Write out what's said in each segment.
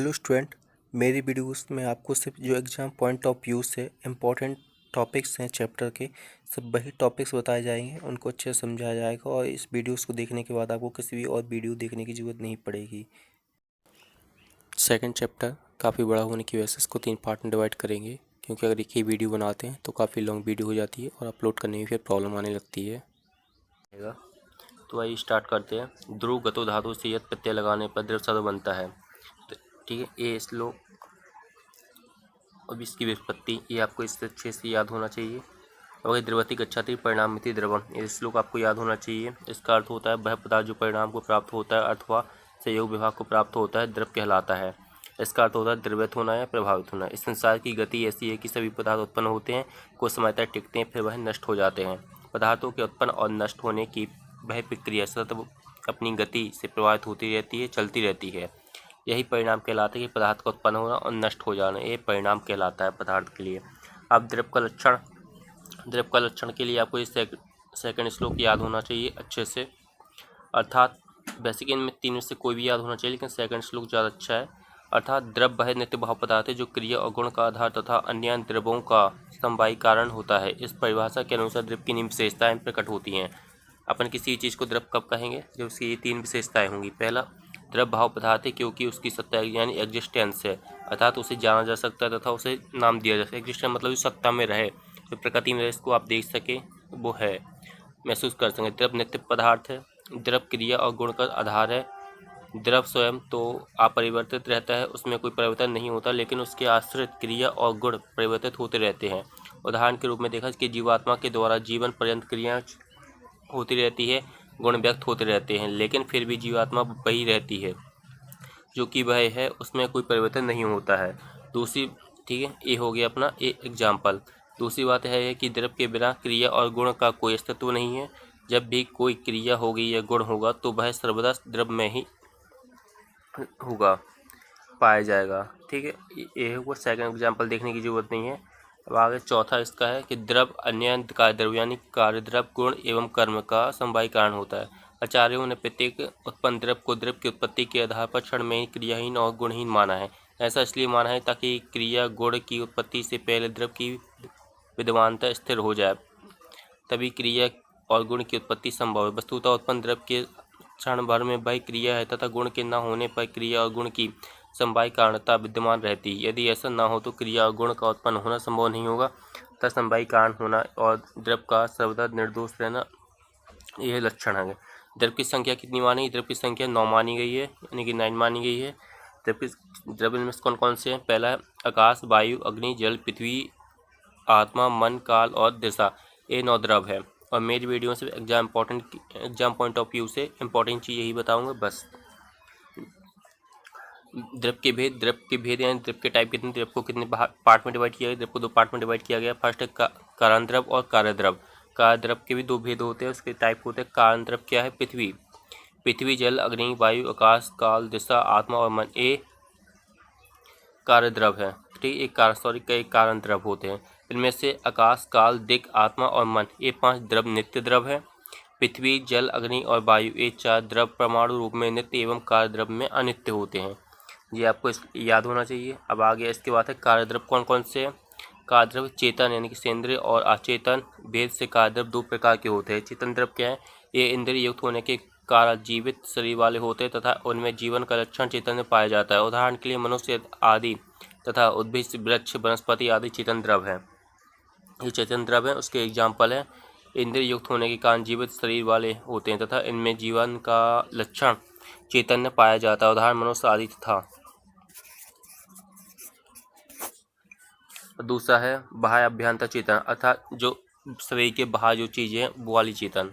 Hello student, मेरी videos में आपको सिर्फ जो एग्ज़ाम पॉइंट ऑफ व्यू से इम्पोर्टेंट टॉपिक्स हैं चैप्टर के, सब वही टॉपिक्स बताए जाएंगे, उनको अच्छे से समझाया जाएगा और इस वीडियोस को देखने के बाद आपको किसी भी और वीडियो देखने की ज़रूरत नहीं पड़ेगी। सेकंड चैप्टर काफ़ी बड़ा होने की वजह से इसको 3 पार्ट में डिवाइड करेंगे, क्योंकि अगर एक ही वीडियो बनाते हैं तो काफ़ी लॉन्ग वीडियो हो जाती है और अपलोड करने में फिर प्रॉब्लम आने लगती है। तो आइए स्टार्ट करते हैं। ध्रुव गतो धातु से यत प्रत्यय लगाने पर द्रव शब्द बनता है। ठीक है, ये श्लोक अब इसकी व्युत्पत्ति ये आपको इससे अच्छे से याद होना चाहिए। और द्रवति गच्छति परिणामिति द्रवम, ये श्लोक आपको याद होना चाहिए। इसका अर्थ होता है वह पदार्थ जो परिणाम को प्राप्त होता है अथवा संयोग विभाग को प्राप्त होता है द्रव कहलाता है। इसका अर्थ होता है द्रवित होना या प्रभावित होना। इस संसार की गति ऐसी है कि सभी पदार्थ उत्पन्न होते हैं, कुछ समय तक टिकते हैं, फिर वह नष्ट हो जाते हैं। पदार्थों के उत्पन्न और नष्ट होने की वह प्रक्रिया सतत अपनी गति से प्रभावित होती रहती है, चलती रहती है। यही परिणाम कहलाता है कि पदार्थ का उत्पन्न होना और नष्ट हो जाना, ये परिणाम कहलाता है पदार्थ के लिए। अब द्रव का लक्षण के लिए आपको इस सेकंड श्लोक याद होना चाहिए अच्छे से, अर्थात बेसिक इनमें तीन में से कोई भी याद होना चाहिए, लेकिन सेकंड श्लोक ज़्यादा अच्छा है। अर्थात द्रव वह नित्य भाव पदार्थ है जो क्रिया और गुण का आधार तथा अन्य द्रवों का समवायी कारण होता है। इस परिभाषा के अनुसार द्रव की निम्न विशेषताएं प्रकट होती हैं। अपन किसी चीज़ को द्रव कब कहेंगे? जब उसकी ये 3 विशेषताएं होंगी। पहला, द्रव भाव पदार्थ है क्योंकि उसकी सत्ता यानी एग्जिस्टेंस है, अर्थात उसे जाना जा सकता है तथा उसे नाम दिया जा सकता है। एग्जिस्टेंस मतलब सत्ता में रहे, जो प्रकृति में इसको आप देख सके वो है, महसूस कर सकें। द्रव नित्य पदार्थ है, द्रव क्रिया और गुण का आधार है। द्रव स्वयं तो अपरिवर्तित रहता है, उसमें कोई परिवर्तन नहीं होता, लेकिन उसके आश्रित क्रिया और गुण परिवर्तित होते रहते हैं। उदाहरण के रूप में देखा कि जीवात्मा के द्वारा जीवन पर्यंत क्रिया होती रहती है, गुण व्यक्त होते रहते हैं, लेकिन फिर भी जीवात्मा वही रहती है जो कि वह है, उसमें कोई परिवर्तन नहीं होता है। दूसरी, ठीक है, ये हो गया अपना एक एग्जाम्पल। दूसरी बात है कि द्रव के बिना क्रिया और गुण का कोई अस्तित्व नहीं है। जब भी कोई क्रिया होगी या गुण होगा तो वह सर्वदा द्रव में ही होगा, पाया जाएगा। ठीक है, ये हुआ सेकंड एग्जाम्पल, देखने की जरूरत नहीं है। अब आगे चौथा इसका है कि द्रव अन्य कार्यद्रव्य यानी कार्यद्रव गुण एवं कर्म का समवायी कारण होता है। आचार्यों ने प्रत्येक उत्पन्न द्रव को द्रव की उत्पत्ति के आधार पर क्षण में ही क्रियाहीन और गुणहीन माना है। ऐसा इसलिए माना है ताकि क्रिया गुण की उत्पत्ति से पहले द्रव की विद्यमानता स्थिर हो जाए, तभी क्रिया और गुण की उत्पत्ति संभव है। वस्तुतः उत्पन्न द्रव के क्षण भर में वही क्रिया है तथा गुण के न होने पर क्रिया और गुण की समवायी कारणता विद्यमान रहती है। यदि ऐसा न हो तो क्रिया और गुण का उत्पन्न होना संभव नहीं होगा तथा समवायी कारण होना और द्रव का सर्वदा निर्दोष रहना, यह लक्षण है। द्रव की संख्या कितनी मानी? द्रव की संख्या 9 मानी गई है, यानी कि 9 मानी गई है। द्रव इनमें कौन कौन से हैं? पहला है आकाश, वायु, अग्नि, जल, पृथ्वी, आत्मा, मन, काल और दिशा, ये 9 द्रव है। और मेरी वीडियो से एग्जाम पॉइंट ऑफ व्यू से इम्पोर्टेंट चीज़ यही बताऊंगा बस। द्रव के भेद यानी द्रव के टाइप कितने, द्रव को कितने पार्ट में डिवाइड किया गया? द्रव को 2 पार्ट में डिवाइड किया गया। फर्स्ट है कारण द्रव और कार्य द्रव। कार्य द्रव के भी 2 भेद होते हैं, उसके टाइप होते हैं। कारण द्रव क्या है? पृथ्वी, जल, अग्नि, वायु, आकाश, काल, दिशा, आत्मा और मन, ये कार्य द्रव है। ठीक, कई कारण द्रव होते हैं। इनमें से आकाश, काल, दिक्, आत्मा और मन, ये 5 द्रव नित्य द्रव है। पृथ्वी, जल, अग्नि और वायु, ये 4 द्रव परमाणु रूप में नित्य एवं कार्य द्रव में अनित्य होते हैं। ये आपको याद होना चाहिए। अब आगे इसके बाद है कार्य द्रव कौन कौन से हैं? कार्य द्रव चेतन यानी कि सेंद्रिय और अचेतन भेद से कार्य द्रव 2 प्रकार के होते हैं। चेतन द्रव क्या है? ये इंद्रिय युक्त होने के कारण जीवित शरीर वाले होते हैं तथा उनमें जीवन का लक्षण चेतन में पाया जाता है। उदाहरण के लिए मनुष्य आदि तथा उद्भिद, वृक्ष, वनस्पति आदि चेतन द्रव है। ये चेतन द्रव है, उसके एग्जाम्पल है इंद्रिय युक्त होने के कारण जीवित शरीर वाले होते हैं तथा इनमें जीवन का लक्षण चैतन्य पाया जाता है। उदाहरण मनुष्य आदि तथा। दूसरा है बाह्य अभ्यंतर चेतन, अर्थात जो शरीर के बाहर जो चीज़ें हैं वो वाली चेतन,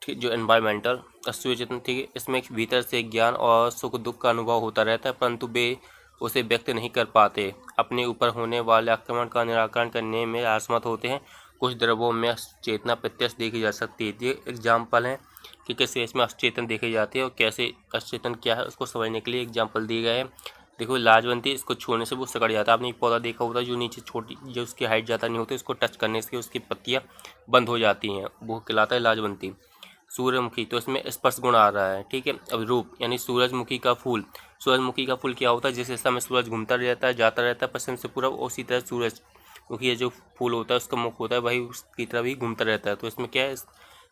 ठीक, जो एनवायरमेंटल अस्तु चेतन। ठीक है, इसमें भीतर से ज्ञान और सुख दुख का अनुभव होता रहता है, परंतु वे उसे व्यक्त नहीं कर पाते, अपने ऊपर होने वाले आक्रमण का निराकरण करने में असमर्थ होते हैं। कुछ द्रवों में चेतना प्रत्यक्ष देखी जा सकती है। ये एग्जाम्पल है कि कैसे इसमें अचेतन देखी जाती है और कैसे अचेतन क्या है उसको समझने के लिए एग्जाम्पल दिए गए हैं। देखो लाजवंती, इसको छूने से वो सिकड़ जाता है। आपने एक पौधा देखा होता है जो नीचे छोटी, जो उसकी हाइट ज़्यादा नहीं होती, उसको टच करने से उसकी पत्तियाँ बंद हो जाती हैं, वो कहलाता है लाजवंती। सूर्यमुखी, तो इसमें स्पर्श गुण आ रहा है, ठीक है। अब रूप यानी सूरजमुखी का फूल। सूरजमुखी का फूल क्या होता है, जिस दिशा में सूरज घूमता रहता है, जाता रहता है पश्चिम से पूरब, उसी तरह सूरजमुखी जो फूल होता है उसका मुख होता है, वही उसकी तरह भी घूमता रहता है। तो इसमें क्या है,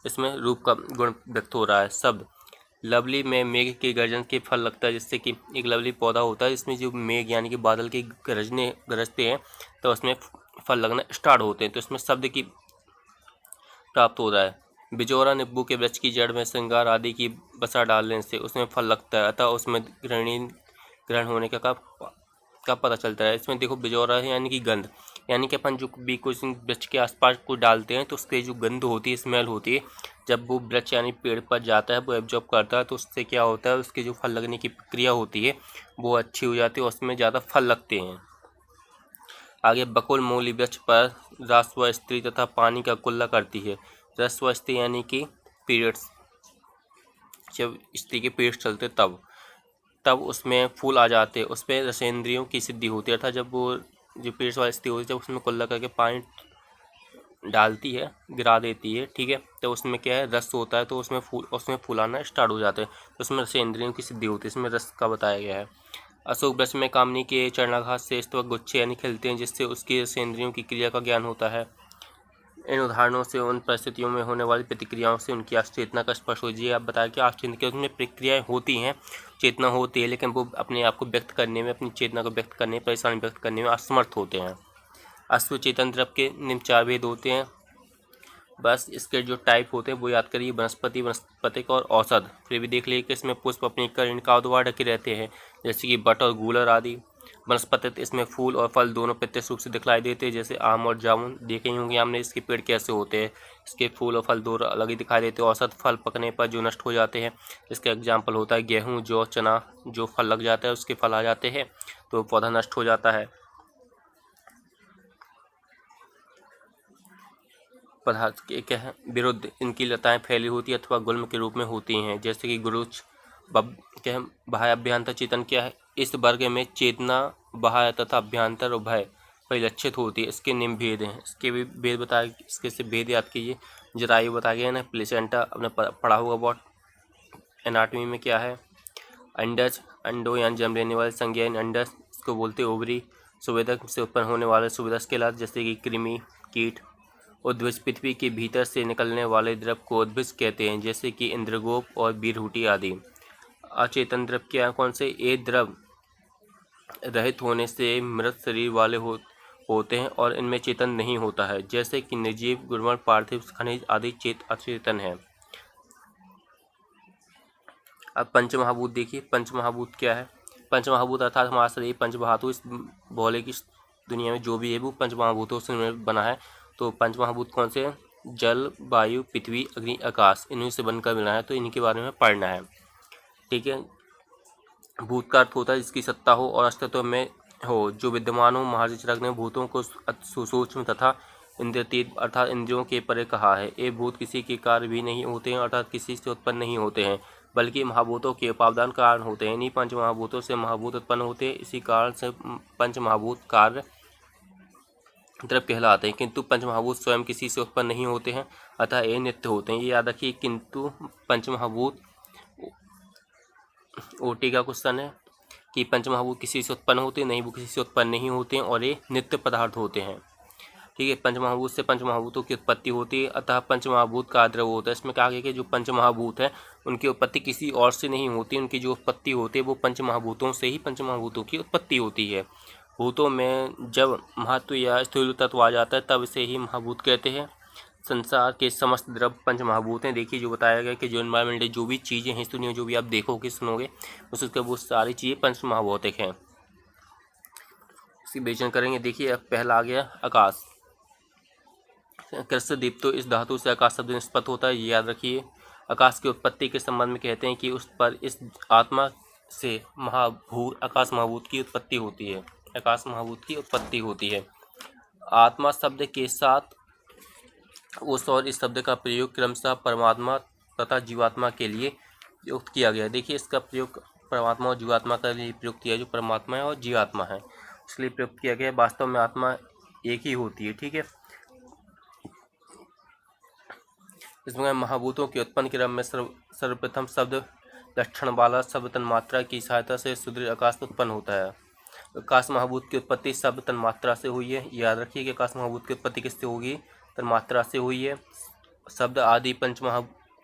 इसमें रूप का गुण व्यक्त हो रहा है। शब्द लवली में मेघ के गर्जन के फल लगता है, जिससे कि एक लवली पौधा होता है, इसमें जो मेघ यानी कि बादल के गरजते हैं तो उसमें फल लगना स्टार्ट होते हैं, तो इसमें शब्द की प्राप्त हो रहा है। बिजौरा नींबू के वृक्ष की जड़ में श्रृंगार आदि की बसा डालने से उसमें फल लगता है, अतः उसमें ग्रहण होने का पता चलता है। इसमें देखो बिजौरा है यानी कि गंध, यानी कि अपन जो भी कोई वृक्ष के आसपास को डालते हैं तो उसके जो गंध होती है, स्मेल होती है, जब वो वृक्ष यानी पेड़ पर जाता है, वो एब्जॉर्ब करता है, तो उससे क्या होता है, उसके जो फल लगने की प्रक्रिया होती है वो अच्छी हो जाती है और उसमें ज़्यादा फल लगते हैं। आगे बकुल मूली वृक्ष पर रास्व स्त्री तथा पानी का कुल्ला करती है। रास्व स्त्री यानी कि पीरियड्स, जब स्त्री के पीरियड्स चलते तब उसमें फूल आ जाते हैं, उस पर रसेंद्रियों की सिद्धि होती है, अर्थात जब वो जो पीरियड्स वाली स्त्री होती है जब उसमें कुल्ला करके पानी डालती है, गिरा देती है, ठीक है, तो उसमें क्या है, रस होता है, तो उसमें फूल आना स्टार्ट हो जाते हैं, तो उसमें रसेंद्रियों की सिद्धि होती है, इसमें रस का बताया गया है। अशोक वृक्ष में कामनी के चरणाघात से स्तवक गुच्छे यानी खिलते हैं, जिससे उसकी रसेंद्रियों की क्रिया का ज्ञान होता है। इन उदाहरणों से उन परिस्थितियों में होने वाली प्रतिक्रियाओं से उनकी चेतना का स्पर्श हो जाए। आप बताया कि चेतना के उसमें प्रक्रियाएं होती हैं, चेतना होती है, लेकिन वो अपने आप को व्यक्त करने में, अपनी चेतना को व्यक्त करने में, परेशानी व्यक्त करने में असमर्थ होते हैं। अश्व चेतन द्रव्य के निम्न 4 भेद होते हैं, बस इसके जो टाइप होते हैं वो याद करिए, वनस्पति, वनस्पतिक और औषध। फिर भी देख लीजिए कि इसमें पुष्प अपनी कर्ण द्वारा ढके रहते हैं, जैसे कि बट और गूलर आदि। वनस्पतिक इसमें फूल और फल दोनों प्रत्यक्ष रूप से दिखलाई देते हैं, जैसे आम और जामुन। देखे होंगे हमने इसके पेड़ कैसे होते हैं, इसके फूल और फल दोनों अलग ही दिखाई देते हैं। औसत फल पकने पर जो नष्ट हो जाते हैं, इसका एग्जाम्पल होता है गेहूँ, जौ, चना। जो फल लग जाता है उसके फल आ जाते हैं तो पौधा नष्ट हो जाता है। पदार्थ के क्या है, विरुद्ध इनकी लताएं फैली होती है अथवा गुल्म के रूप में होती हैं, जैसे कि गुरुच। क्या है, बाह्य अभ्यंतर चेतन क्या है, इस वर्ग में चेतना बाह्य तथा अभ्यंतर उभय परिलक्षित होती है। इसके निम्न भेद हैं, इसके भी भेद बताए, इसके से भेद याद कीजिए। जरायु बताया गया ना, प्लेसेंटा आपने पढ़ा होगा बहुत एनाटॉमी में, क्या है अंडज, अंडो यानी जन्म लेने वाले संज्ञान अंडज, इसको बोलते हैं ओवरी। सुवेदक से उत्पन्न होने वाले सुवेदक के लाभ, जैसे कि कृमि, कीट। उद्भिज पृथ्वी के भीतर से निकलने वाले द्रव को उद्भिज कहते हैं, जैसे कि इंद्रगोप और बीरहुटी आदि। अचेतन द्रव क्या कौन से, ये द्रव रहित होने से मृत शरीर वाले होते हैं और इनमें चेतन नहीं होता है, जैसे कि निर्जीव, गुणवण, पार्थिव, खनिज आदि अचेतन है। अब पंचमहाभूत देखिए, पंचमहाभूत क्या है। पंचमहाभूत अर्थात हमारा शरीर पंचधातु, इस भौतिक की दुनिया में जो भी है वो पंचमहाभूतों से बना है। तो पंचमहाभूत कौन से हैं, जल, वायु, पृथ्वी, अग्नि, आकाश, इन्हीं से बनकर मिला है, तो इन्हीं के बारे में पढ़ना है, ठीक है। भूत का अर्थ होता है जिसकी सत्ता हो और अस्तित्व में हो, जो विद्यमान हो। महर्षि चरक ने भूतों को सुसूक्ष्म तथा इंद्रियातीत अर्थात इंद्रियों के परे कहा है। ये भूत किसी के कार्य भी नहीं होते हैं, अर्थात किसी से उत्पन्न नहीं होते हैं, बल्कि महाभूतों के उपादान कारण होते हैं। इन्हीं पंच महाभूतों से महाभूत उत्पन्न होते हैं, इसी कारण से पंच महाभूत कार्य द्रव कहलाते हैं। किंतु पंचमहाभूत स्वयं किसी से उत्पन्न नहीं होते हैं, अतः ये नित्य होते हैं, ये याद रखिए। किंतु पंचमहाभूत, ओटी का क्वेश्चन है कि पंचमहाभूत किसी से उत्पन्न होते हैं, नहीं, वो किसी से उत्पन्न नहीं होते हैं और ये नित्य पदार्थ होते हैं, ठीक है। पंचमहाभूत से पंचमहाभूतों की उत्पत्ति होती है, अतः पंचमहाभूत का द्रव होता है। इसमें कहा गया कि जो पंचमहाभूत है उनकी उत्पत्ति किसी और से नहीं होती, उनकी जो उत्पत्ति होती है वो पंचमहाभूतों से ही पंचमहाभूतों की उत्पत्ति होती है। भूतों में जब महत्व या स्थूल तत्व आ जाता है तब इसे ही महाभूत कहते हैं। संसार के समस्त द्रव पंचमहाभूत हैं। देखिए जो बताया गया कि जो एनवायरमेंट, जो भी चीज़ें हैं इस दुनिया में, जो भी आप देखोगे सुनोगे उसके वो सारी चीज़ें पंचमहाभौतिक हैं। इसकी विवेचन करेंगे। देखिए अब पहला आ गया आकाश। कृष्ण दीप्तो इस धातु से आकाश शब्द निष्पत्त होता है, ये याद रखिए। आकाश की उत्पत्ति के संबंध में कहते हैं कि उस पर इस आत्मा से आकाश महाभूत की उत्पत्ति होती है, आकाश महाभूत की उत्पत्ति होती है। आत्मा शब्द के साथ उस और इस शब्द का प्रयोग क्रमशः परमात्मा तथा जीवात्मा के लिए प्रयुक्त किया गया है। देखिए इसका प्रयोग परमात्मा और जीवात्मा के लिए प्रयुक्त किया है, जो परमात्मा है और जीवात्मा है उसके लिए प्रयुक्त किया गया है। वास्तव में आत्मा एक ही होती है, ठीक है। इसमें महाभूतों के उत्पन्न क्रम में सर्वप्रथम शब्द लक्षण वाला शब्द तन्मात्रा की सहायता से सुदृढ़ आकाश उत्पन्न होता है। आकाश महाभूत की उत्पत्ति शब्द तन्मात्रा से हुई है। याद रखिए कि आकाश महाभूत की उत्पत्ति किससे होगी? तन्मात्रा से हुई है। शब्द आदि पंच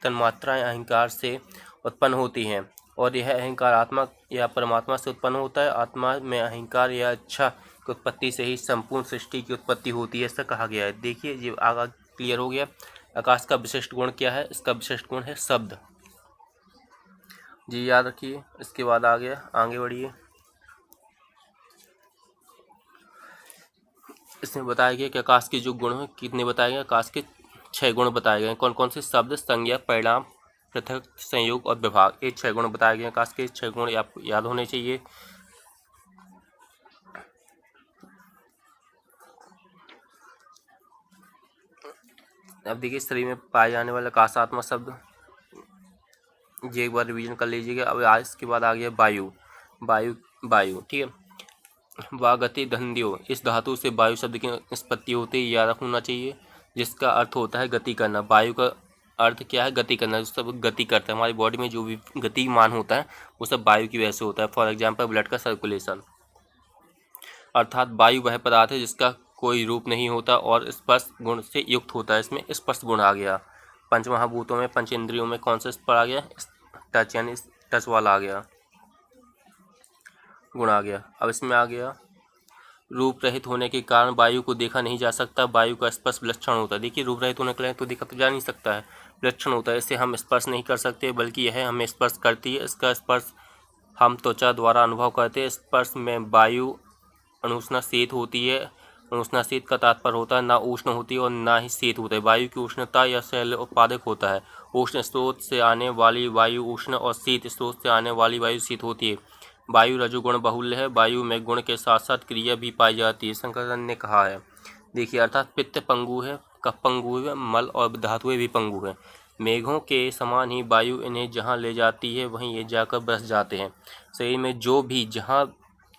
तन्मात्राएं अहंकार से उत्पन्न होती हैं और यह अहंकार आत्मा या परमात्मा से उत्पन्न होता है। आत्मा में अहंकार या इच्छा की उत्पत्ति से ही संपूर्ण सृष्टि की उत्पत्ति होती है, ऐसा कहा गया है। देखिए ये आगे क्लियर हो गया। आकाश का विशिष्ट गुण क्या है? इसका विशिष्ट गुण है शब्द जी, याद रखिए। इसके बाद आगे बढ़िए। इसमें बताया गया कि आकाश के जो गुण हैं कितने बताए गए? आकाश के 6 गुण बताए गए। कौन कौन से? शब्द, संज्ञा, परिणाम, पृथक, संयोग और विभाग। ये 6 गुण बताए गए। आकाश के 6 गुण आपको याद होने चाहिए। अब देखिए शरीर में पाए जाने वाला आकाशात्मा शब्द, ये एक बार रिवीजन कर लीजिएगा। अब आज इसके बाद आ गया वायु। वायु ठीक है। वा गति धन्यो, इस धातु से वायु शब्द की निष्पत्ति होती है, याद रखना चाहिए, जिसका अर्थ होता है गति करना। वायु का अर्थ क्या है? गति करना। जो सब गति करता है, हमारी बॉडी में जो भी गतिमान होता है वो सब वायु की वजह से होता है। फॉर एग्जाम्पल ब्लड का सर्कुलेशन। अर्थात वायु वह पदार्थ है जिसका कोई रूप नहीं होता और स्पर्श गुण से युक्त होता है। इसमें स्पर्श गुण आ गया। पंच महाभूतों में, पंच इंद्रियों में कौन सा स्पर्श आ गया? टच, यानी टच वाला आ गया, गुण आ गया। अब इसमें आ गया रूप रहित होने के कारण वायु को देखा नहीं जा सकता। वायु का स्पर्श विलक्षण होता है। देखिए रूप रहित होने के लिए तो देखा तो जा नहीं सकता है, विलक्षण होता है। इसे हम स्पर्श नहीं कर सकते, बल्कि यह हमें स्पर्श करती है। इसका स्पर्श हम त्वचा द्वारा अनुभव करते हैं। स्पर्श में वायु अनुष्णा शीत होती है। अनुष्णा शीत का तात्पर्य होता है ना उष्ण होती है और ना ही शीत होता है। वायु की उष्णता या शैल उत्पादक होता है। उष्ण स्रोत से आने वाली वायु उष्ण और शीत स्रोत से आने वाली वायु शीत होती है। वायु रजोगुण बहुल्य है। वायु में गुण के साथ साथ क्रिया भी पाई जाती है, शंकराचार्य ने कहा है। देखिए अर्थात पित्त पंगु है, कफ पंगु है, मल और धातुएं भी पंगु है। मेघों के समान ही वायु इन्हें जहाँ ले जाती है वहीं ये जाकर बस जाते हैं। शरीर में जो भी जहाँ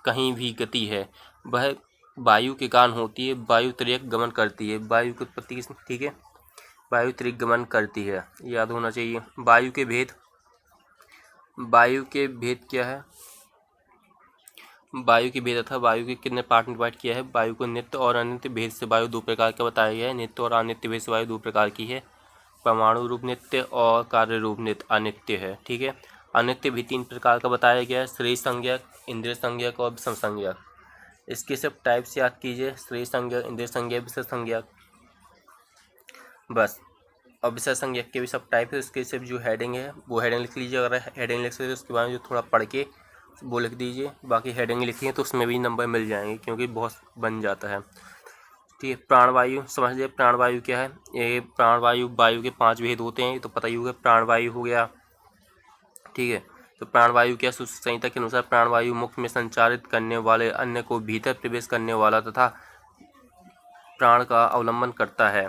कहीं भी गति है वह वायु के कारण होती है। वायु त्रियक गमन करती है। वायु की उत्पत्ति किस, ठीक है, वायु त्रियक गमन करती है, याद होना चाहिए। वायु के भेद, वायु के भेद क्या है? वायु के भेद अथा वायु के कितने पार्ट में डिवाइड किया है? वायु को नित्य और अनित्य भेद से वायु 2 प्रकार का बताया गया है। नित्य और अनित्य भेद से वायु 2 प्रकार की है। परमाणु रूप नित्य और कार्य रूप नित्य अनित्य है, ठीक है। अनित्य भी 3 प्रकार का बताया गया है, शरीर संज्ञक, इंद्रिय संज्ञक और विषम संज्ञक। इसके सब टाइप्स याद कीजिए, शरीर संज्ञक, इंद्रिय संज्ञक, विषय संज्ञक, बस। और विषय संज्ञक के भी सब टाइप है। उसके सिर्फ जो हेडिंग है वो हेडिंग लिख लीजिए। अगर हेडिंग लिख सकते तो उसके बारे में जो थोड़ा पढ़ के वो लिख दीजिए। बाकी हेडिंग लिखी है तो उसमें भी नंबर मिल जाएंगे, क्योंकि बहुत बन जाता है, ठीक है। प्राणवायु समझ लीजिए। प्राणवायु क्या है? ये प्राणवायु, वायु के 5 भेद होते हैं, ये तो पता ही होगा। प्राणवायु हो गया, ठीक है। तो प्राणवायु क्या? सूत्र संहिता के अनुसार प्राणवायु मुख में संचारित करने वाले अन्न को भीतर प्रवेश करने वाला तथा प्राण का अवलंबन करता है।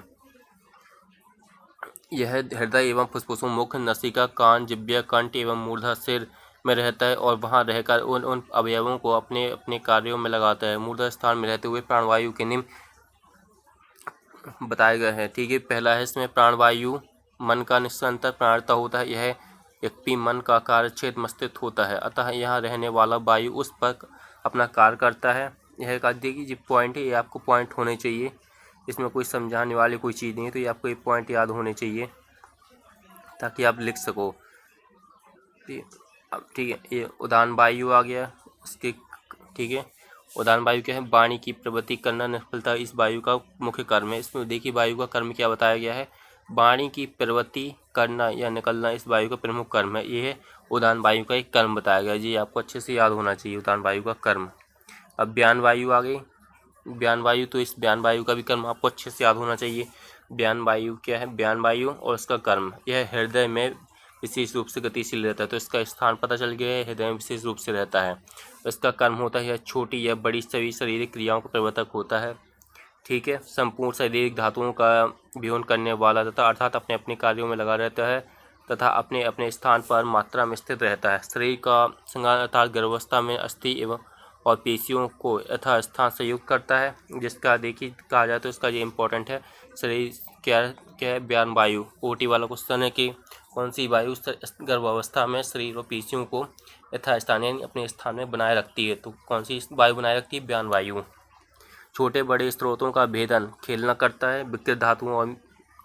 यह हृदय एवं फुफ्फुसों, मुख, नसिका, कान, जिह्वा, कंठ एवं मूर्धा सिर में रहता है और वहां रहकर उन अवयवों को अपने अपने कार्यों में लगाता है। मूर्धा स्थान में रहते हुए प्राणवायु के निम्न बताए गए हैं, ठीक है। पहला है इसमें प्राणवायु मन का निरंतर प्राणता होता है। यह व्यक्ति मन का कार्यक्षेत्र मस्तिष्क होता है, अतः यहाँ रहने वाला वायु उस पर अपना कार्य करता है। यह का देखिए जो पॉइंट है ये आपको पॉइंट होने चाहिए, इसमें कोई समझाने वाली कोई चीज़ नहीं है, तो ये आपको ये पॉइंट याद होने चाहिए ताकि आप लिख सको। अब ठीक है, ये उदान वायु आ गया इसके, ठीक है। उदान वायु क्या है? वाणी की प्रवृत्ति करना निष्फलता इस वायु का मुख्य कर्म है। इसमें देखिए वायु का कर्म क्या बताया गया है? वाणी की प्रवृत्ति करना या निकलना इस वायु का प्रमुख कर्म है। ये है उदान वायु का एक कर्म बताया गया जी, आपको अच्छे से याद होना चाहिए उदान वायु का कर्म। अब ब्यान वायु आ गई। ब्यान वायु, तो इस ब्यान वायु का भी कर्म आपको अच्छे से याद होना चाहिए। ब्यान वायु क्या है? ब्यान वायु और उसका कर्म, यह हृदय में विशेष रूप से गतिशील रहता है। तो इसका स्थान पता चल गया है, हृदय में विशेष रूप से रहता है। इसका कर्म होता है यह छोटी या बड़ी सभी शारीरिक क्रियाओं का प्रवर्तक होता है, ठीक है। संपूर्ण शारीरिक धातुओं का व्यूहन करने वाला तथा अर्थात अपने अपने कार्यों में लगा रहता है तथा अपने अपने स्थान पर मात्रा में स्थित रहता है। शरीर का संगान अर्थात गर्भावस्था में अस्थि एवं और पेशियों को यथास्थान से युक्त करता है, जिसका देखिए कहा जाए तो इसका ये इम्पोर्टेंट है। शरीर क्या क्या है? बयान वायु। ओटी वाला क्वेश्चन है कि कौन सी वायु गर्भावस्था में शरीर और पेशियों को यथास्थान यानी अपने स्थान में बनाए रखती है? तो कौन सी वायु बनाए रखती है? बयान वायु। छोटे बड़े स्रोतों का भेदन खेलना करता है। विकृत धातुओं और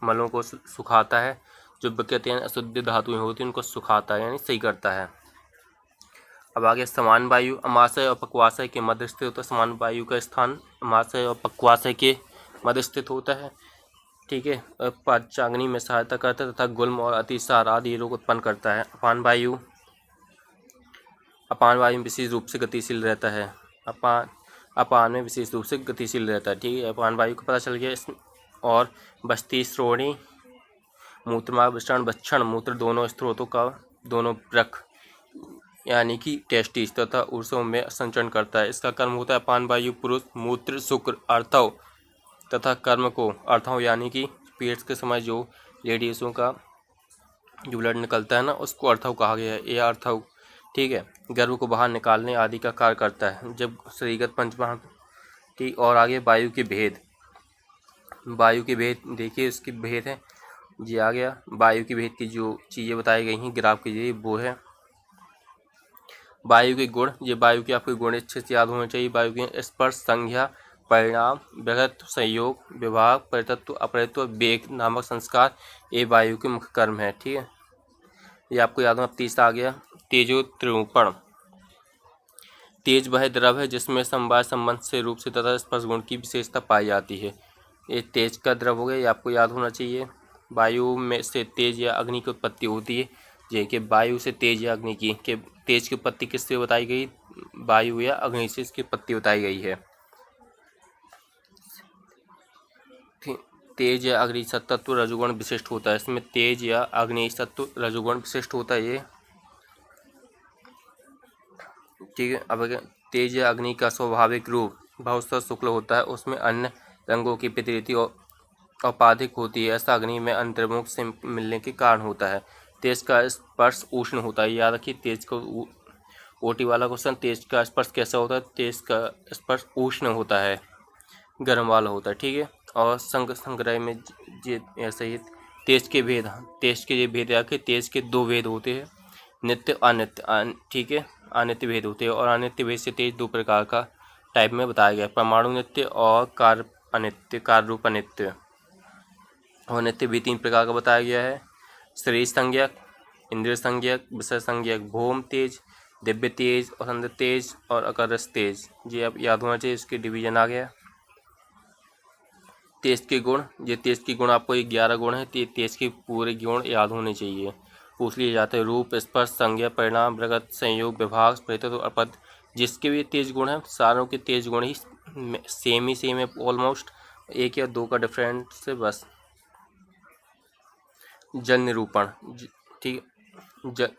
मलों को सुखाता है। जो विकृत यानी अशुद्ध धातुएं होती हैं उनको सुखाता है यानी सही करता है। अब आगे समान वायु अमाशय और पक्वाशय के मध्य स्थित होता है। समान वायु का स्थान अमाशय और पक्वाशय के मध्य स्थित होता है। ठीक है। पाचाग्नि में सहायता करता है तथा गुल्म और अतिसार आदि रोग उत्पन्न करता है। अपान वायु में विशेष रूप से गतिशील रहता है। अपान में विशेष रूप से गतिशील रहता है। ठीक है। अपान वायु को पता चल गया। और बस्ती श्रोणी मूत्रमार्ग विषण भक्षण मूत्र दोनों स्त्रोतों का दोनों प्रख यानी कि टेस्टिस तथा उर्सों में संचरण करता है। इसका कर्म होता है अपान वायु पुरुष मूत्र शुक्र अर्थव तथा कर्म को अर्थव यानी कि पीरियड्स के समय जो लेडीज़ों का जो ब्लड निकलता है ना उसको अर्थव कहा गया है। यह अर्थव ठीक है गर्भ को बाहर निकालने आदि का कार्य करता है जब शरीरगत पंचमहाभूत। ठीक। और आगे वायु के भेद देखिए उसके भेद है जी आ गया। वायु के भेद की जो चीज़ें बताई गई हैं ग्राफ की जरिए वो है वायु के गुण। ये वायु के आपके गुण अच्छे से याद होने चाहिए। वायु के स्पर्श संज्ञा परिणाम व्यगत संयोग विभाग परितत्व अपरित्व वेग नामक संस्कार ये वायु के मुख्य कर्म है। ठीक है। ये आपको याद होना। तीसरा आ गया तेजो त्रिरूपण। तेज वह द्रव है जिसमें समवाय संबंध से रूप से तथा स्पर्श गुण की विशेषता पाई जाती है। ये तेज का द्रव हो गया। ये आपको याद होना चाहिए। वायु में से तेज या अग्नि की उत्पत्ति होती है। ये कि वायु से तेज या अग्नि की के तेज की उत्पत्ति किससे बताई गई? वायु या अग्नि से इसकी उत्पत्ति बताई गई है। तेज या अग्नि सत्व रजुगुण विशिष्ट होता है। इसमें तेज या अग्नि सत्व रजुगुण विशिष्ट होता है ये। ठीक है। अब तेज या अग्नि का स्वाभाविक रूप बहुत शुक्ल होता है। उसमें अन्य रंगों की प्रतीति औपाधिक होती है। ऐसा अग्नि में अंतर्मुख से मिलने के कारण होता है। तेज का स्पर्श उष्ण होता है। याद रखिए तेज को ओटी वाला क्वेश्चन तेज का स्पर्श कैसा होता है? तेज का स्पर्श उष्ण होता है गर्म वाला होता है। ठीक है। और संग्रह में ये ऐसा ही तेज के भेद ये भेद रखे। तेज के दो भेद होते हैं नित्य अनित्य। ठीक है। अनित्य भेद होते हैं और अनित्य भेद से तेज दो प्रकार का टाइप में बताया गया है परमाणु नित्य और कार्य अनित्य कार्य रूप अनित्य। और नित्य भी तीन प्रकार का बताया गया है शरीर संज्ञक इंद्रिय संज्ञक विषय संज्ञक भौम तेज दिव्य तेज असंध तेज और अकरस तेज। ये अब याद होना चाहिए। इसके डिवीजन आ गया। तेज के गुण ये तेज के गुण आपको 11 गुण है। तेज के पूरे गुण याद होने चाहिए। पूछ लिए जाते हैं रूप स्पर्श संज्ञा परिणाम प्रगत संयोग विभाग परितत्व अपद। जिसके भी तेज गुण है सारों के तेज गुण ही सेम है ऑलमोस्ट। एक या दो का डिफरेंस है बस। जल निरूपण ठीक है।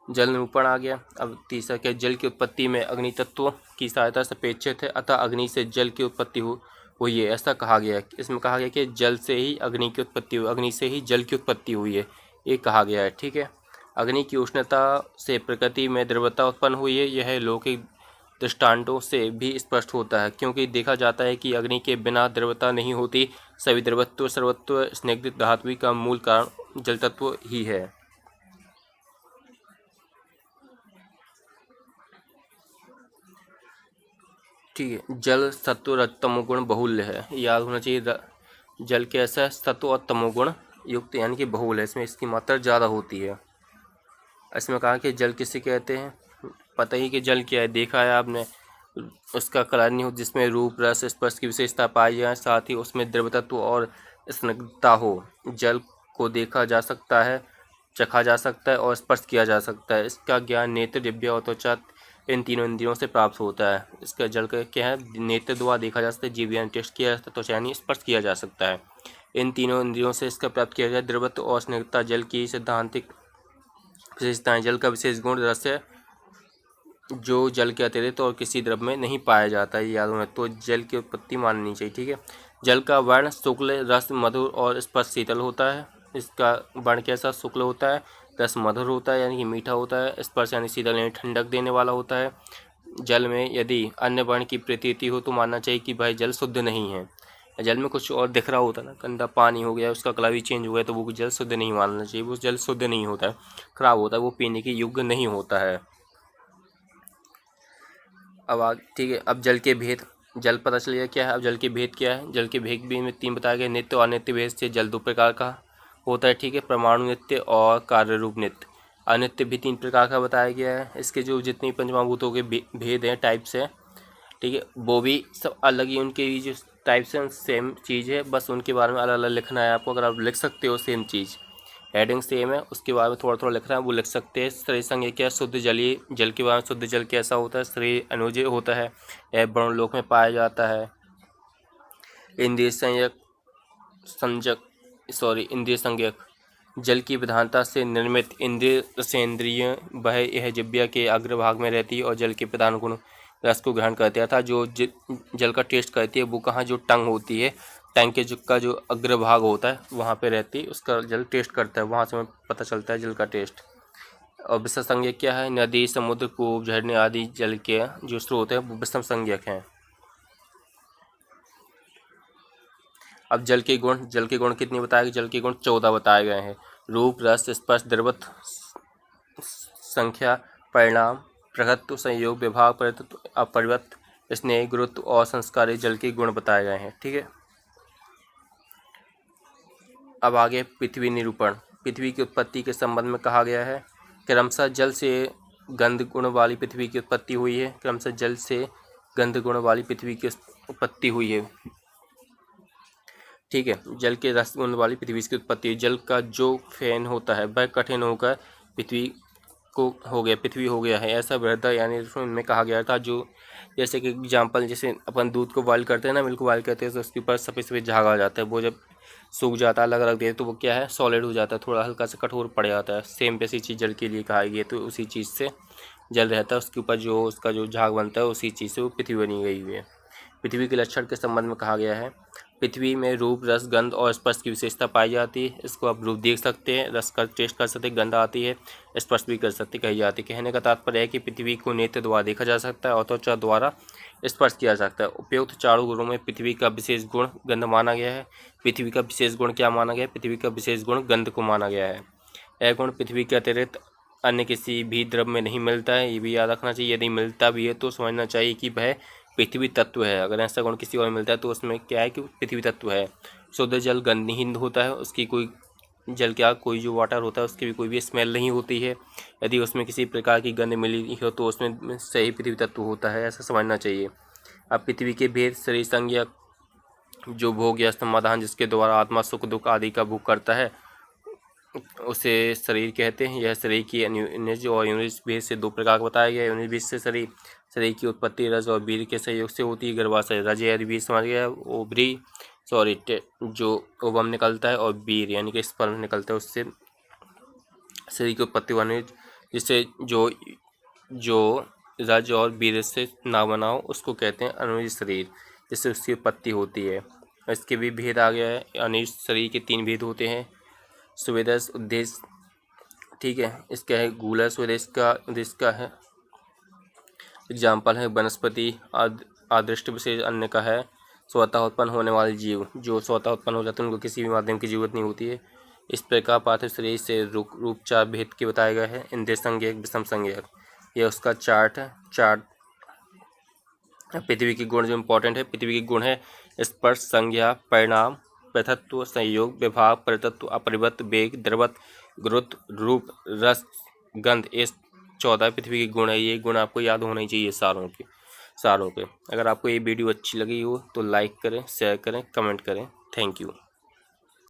जल निरूपण आ गया। अब तीसरा क्या? जल की उत्पत्ति में अग्नि तत्व की सहायता से अपेक्षित है अतः अग्नि से जल की उत्पत्ति हुई है ऐसा कहा गया है। इसमें कहा गया कि जल से ही अग्नि की उत्पत्ति हुई अग्नि से ही जल की उत्पत्ति हुई है ये कहा गया है। ठीक है। अग्नि की उष्णता से प्रकृति में द्रवता उत्पन्न हुई है। यह लौकिक दृष्टांतों से भी स्पष्ट होता है क्योंकि देखा जाता है कि अग्नि के बिना द्रवता नहीं होती। सभी द्रवत्व सर्वत्व स्निग्ध धात्वी का मूल कारण जल तत्व ही है। ठीक है। जल सत्व रज तमोगुण बहुल्य है। याद होना चाहिए। जल कैसा है? सत्व और तमोगुण युक्त यानी कि बहुल है। इसमें इसकी मात्रा ज़्यादा होती है। इसमें कहा कि जल किसे कहते हैं? पता ही कि जल क्या है देखा है आपने। उसका कलर नहीं हो जिसमें रूप रस स्पर्श की विशेषता पाई जाए साथ ही उसमें द्रवतत्व और स्निग्धता हो। जल को देखा जा सकता है चखा जा सकता है और स्पर्श किया जा सकता है। इसका ज्ञान नेत्र जिह्वा और त्वचा इन तीनों इंद्रियों से प्राप्त होता है। इसका जल का क्या है? नेत्र द्वारा देखा जा सकता है जिह्वा टेस्ट किया जा सकता है त्वचा यानी स्पर्श किया जा सकता है। इन तीनों इंद्रियों से इसका प्राप्त किया जाए। द्रवत्व और स्निग्धता जल की सैद्धांतिक विशेषताएं। जल का विशेष गुण रस है जो जल के अतिरिक्त और किसी द्रव में नहीं पाया जाता है। याद होना तो जल की उत्पत्ति माननी चाहिए। ठीक है। जल का वर्ण शुक्ल रस मधुर और स्पर्श शीतल होता है। इसका वर्ण कैसा? शुक्ल होता है रस मधुर होता है यानी कि मीठा होता है स्पर्श यानी शीतल यानी ठंडक देने वाला होता है। जल में यदि अन्य वर्ण की प्रतीति हो तो मानना चाहिए कि भाई जल शुद्ध नहीं है। जल में कुछ और दिख रहा होता है ना, गंदा पानी हो गया, उसका कलर भी चेंज हो गया, तो वो जल शुद्ध नहीं मानना चाहिए। वो जल शुद्ध नहीं होता है, खराब होता है, वो पीने के योग्य नहीं होता है। अब आगे ठीक है, अब जल के भेद, जल पता चल गया क्या है। अब जल के भेद क्या है, जल के भेद भी में 3 बताया गया। नित्य और अनित्य भेद से जल 2 प्रकार का होता है, ठीक है, परमाणु नित्य और कार्य रूप नित्य। अनित्य भी 3 प्रकार का बताया गया है। इसके जो जितनी पंचमहाभूतों के भेद हैं, टाइप्स हैं, ठीक है, वो भी सब अलग ही, उनके जो टाइप्स हैं सेम चीज़ है, बस उनके बारे में अलग अलग लिखना है आपको। अगर आप लिख सकते हो सेम चीज़, हेडिंग सेम है, उसके बारे में थोड़ा थोड़ा लिखना है, वो लिख सकते हैं। शरीर संज्ञक क्या है, शुद्ध जलीय जल के बारे में, शुद्ध जल कैसा होता है, शरीर अनुजय होता है, यह ब्रह्मलोक में पाया जाता है। इंद्रिय संज्ञक जल की प्रधानता से निर्मित इंद्रिय रसेंद्रिय वह यह जिह्वा के अग्रभाग में रहती है और जल के प्रधान गुण रस को ग्रहण करती है। अर्थात जो जल का टेस्ट करती है वो कहाँ, जो टंग होती है, टंग के का जो अग्रभाग होता है वहाँ पे रहती है, उसका जल टेस्ट करता है, वहाँ से हमें पता चलता है जल का टेस्ट। और विषम संज्ञक क्या है, नदी समुद्र कूप झरने आदि जल के जो स्रोत है वो विषम संज्ञक हैं। अब जल के गुण कितने बताए गए, जल के गुण 14 बताए गए हैं। रूप, रस, स्पर्श, द्रवत्व, संख्या, परिणाम, प्रकृत्व, संयोग, विभाग, परितत्व, अपरिवर्त्य, स्नेह, गुरुत्व और संस्कार जल के गुण बताए गए हैं, ठीक है। अब आगे पृथ्वी निरूपण। पृथ्वी की उत्पत्ति के संबंध में कहा गया है, क्रमशः जल से गंध गुण वाली पृथ्वी की उत्पत्ति हुई है। क्रमशः जल से गंध गुण वाली पृथ्वी की उत्पत्ति हुई है, ठीक है। जल के रस गुण वाली पृथ्वी की उत्पत्ति, जल का जो फैन होता है वह कठिन होकर पृथ्वी हो गया है, ऐसा वृद्धा यानी में कहा गया था। जो जैसे कि एग्जाम्पल, जैसे अपन दूध को बॉयल करते हैं ना, मिल्क बॉयल करते हैं, तो उसके ऊपर सफ़ेद सफ़ेद झाग आ जाता है। वो जब सूख जाता है, अलग अलग देर, तो वो क्या है, सॉलिड हो जाता है, थोड़ा हल्का सा कठोर पड़ जाता है। सेम वैसी चीज़ जल के लिए कहा गया, तो उसी चीज़ से जल रहता है, उसके ऊपर जो उसका जो झाग बनता है उसी चीज़ से वो पृथ्वी बनी गई हुई है। पृथ्वी के लक्षण के संबंध में कहा गया है, पृथ्वी में रूप, रस, गंध और स्पर्श की विशेषता पाई जाती है। इसको आप रूप देख सकते हैं, रस का टेस्ट कर सकते हैं, गंध आती है, स्पर्श भी कर सकते कही जाती है। कहने का तात्पर्य है कि पृथ्वी को नेत्र द्वारा देखा जा सकता है और त्वचा द्वारा स्पर्श किया जा सकता है। उपयुक्त चारों गुणों में पृथ्वी का विशेष गुण गंध माना गया है। पृथ्वी का विशेष गुण क्या माना गया है, पृथ्वी का विशेष गुण गंध को माना गया है। यह गुण पृथ्वी के अतिरिक्त अन्य किसी भी द्रव में नहीं मिलता है, ये भी याद रखना चाहिए। यदि मिलता भी है तो समझना चाहिए कि वह पृथ्वी तत्व है। अगर ऐसा गुण किसी और मिलता है तो उसमें क्या है कि पृथ्वी तत्व है। शुद्ध जल गंधहीन होता है, उसकी कोई जल क्या कोई जो वाटर होता है उसकी भी कोई भी स्मेल नहीं होती है। यदि उसमें किसी प्रकार की गंध मिली हो तो उसमें सही पृथ्वी तत्व होता है, ऐसा समझना चाहिए। अब पृथ्वी के भेद, शरीर संज्ञक जो भोग या समाधान जिसके द्वारा आत्मा सुख दुख आदि का भोग करता है उसे शरीर कहते हैं। यह शरीर की यूनिज और यूनिज भेद से 2 प्रकार का बताया गया है। यूनिज भेद से शरीर की उत्पत्ति रज और वीर के सहयोग से होती है। गर्भाशय रज यदि बीज समझ गया, ओवरी जो ओवम निकलता है और वीर यानी कि स्पर्म निकलता है, उससे शरीर की उत्पत्ति होने, जिससे जो रज और वीर से ना बनाओ उसको कहते हैं अनुज शरीर, जिससे उसकी उत्पत्ति होती है। इसके भी भेद आ गया है। अनुज शरीर के 3 भेद होते हैं, सुवेदस उद्देश्य, ठीक है, इसका है गूलस उद्देश्य का है। एग्जाम्पल है वनस्पति, आदृष्ट विशेष अन्य का है स्वतः उत्पन्न होने वाले जीव, जो स्वतः उत्पन्न हो जाते हैं उनको किसी भी माध्यम की जरूरत नहीं होती है। इस प्रकार पार्थिव शरीर से रूप 4 भेद के बताए गए हैं। इंद्रिय संज्ञक, विषम संज्ञक, ये उसका चार्ट है। पृथ्वी के गुण जो इम्पोर्टेंट है, पृथ्वी के गुण है स्पर्श, संज्ञा, परिणाम, पृथत्व, संयोग, विभाग, परितत्व, अपरिवर्त्य, वेग, द्रवत्व, गुरुत्व, रूप, रस, गंध, ये 14 पृथ्वी के गुण है। ये गुण आपको याद होने चाहिए सारों के। अगर आपको ये वीडियो अच्छी लगी हो तो लाइक करें, शेयर करें, कमेंट करें। Thank you.